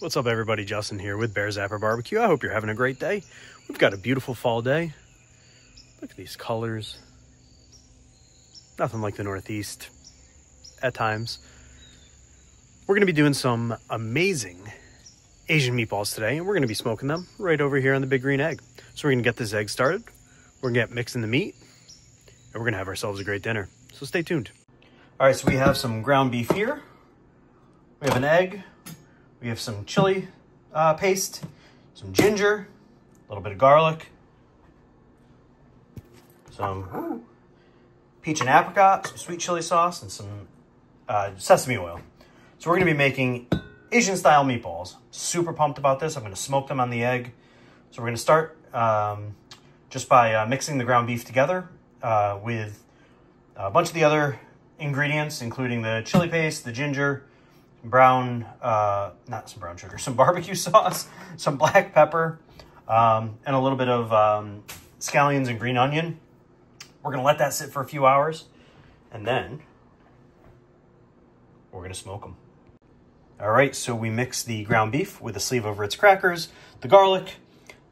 What's up, everybody? Justin here with Bear Zapper BBQ. I hope you're having a great day. We've got a beautiful fall day. Look at these colors. Nothing like the Northeast at times. We're going to be doing some amazing Asian meatballs today, and we're going to be smoking them right over here on the big green egg. So we're going to get this egg started. We're going to get mixing the meat, and we're going to have ourselves a great dinner. So stay tuned. All right, so we have some ground beef here. We have an egg. We have some chili paste, some ginger, a little bit of garlic, some peach and apricot, some sweet chili sauce, and some sesame oil. So we're going to be making Asian-style meatballs. Super pumped about this. I'm going to smoke them on the egg. So we're going to start just by mixing the ground beef together with a bunch of the other ingredients, including the chili paste, the ginger, some barbecue sauce, some black pepper, and a little bit of scallions and green onion. We're going to let that sit for a few hours, and then we're going to smoke them. All right, so we mix the ground beef with the sleeve over its crackers, the garlic,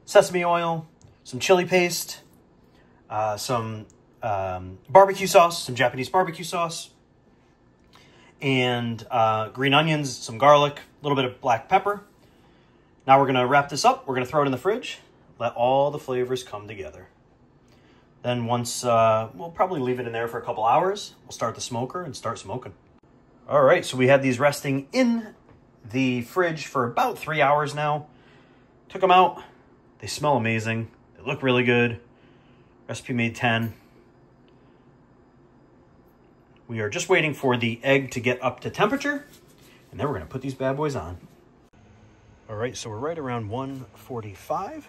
sesame oil, some chili paste, some barbecue sauce, some Japanese barbecue sauce, and green onions, some garlic, a little bit of black pepper. Now we're going to wrap this up. We're going to throw it in the fridge, let all the flavors come together. Then once, we'll probably leave it in there for a couple hours. We'll start the smoker and start smoking. All right, so we had these resting in the fridge for about 3 hours now. Took them out. They smell amazing. They look really good. Recipe made 10. We are just waiting for the egg to get up to temperature, and then we're going to put these bad boys on. All right, so we're right around 145.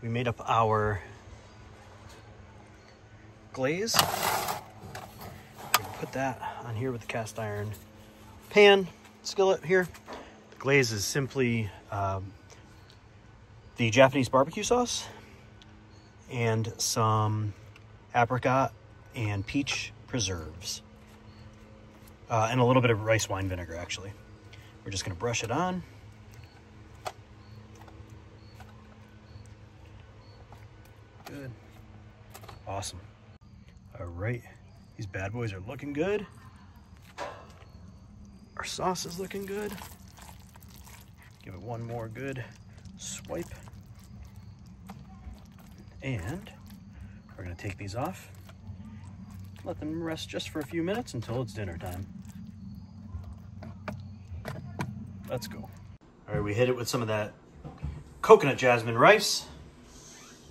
We made up our glaze. We're going to put that on here with the cast iron pan skillet here. The glaze is simply the Japanese barbecue sauce and some apricot and peach preserves. And a little bit of rice wine vinegar, actually. We're just going to brush it on. Good. Awesome. All right. These bad boys are looking good. Our sauce is looking good. Give it one more good swipe. And we're going to take these off. Let them rest just for a few minutes until it's dinner time. Let's go. All right, we hit it with some of that coconut jasmine rice.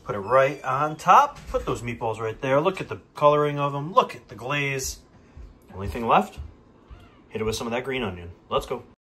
Put it right on top. Put those meatballs right there. Look at the coloring of them. Look at the glaze. Only thing left, hit it with some of that green onion. Let's go.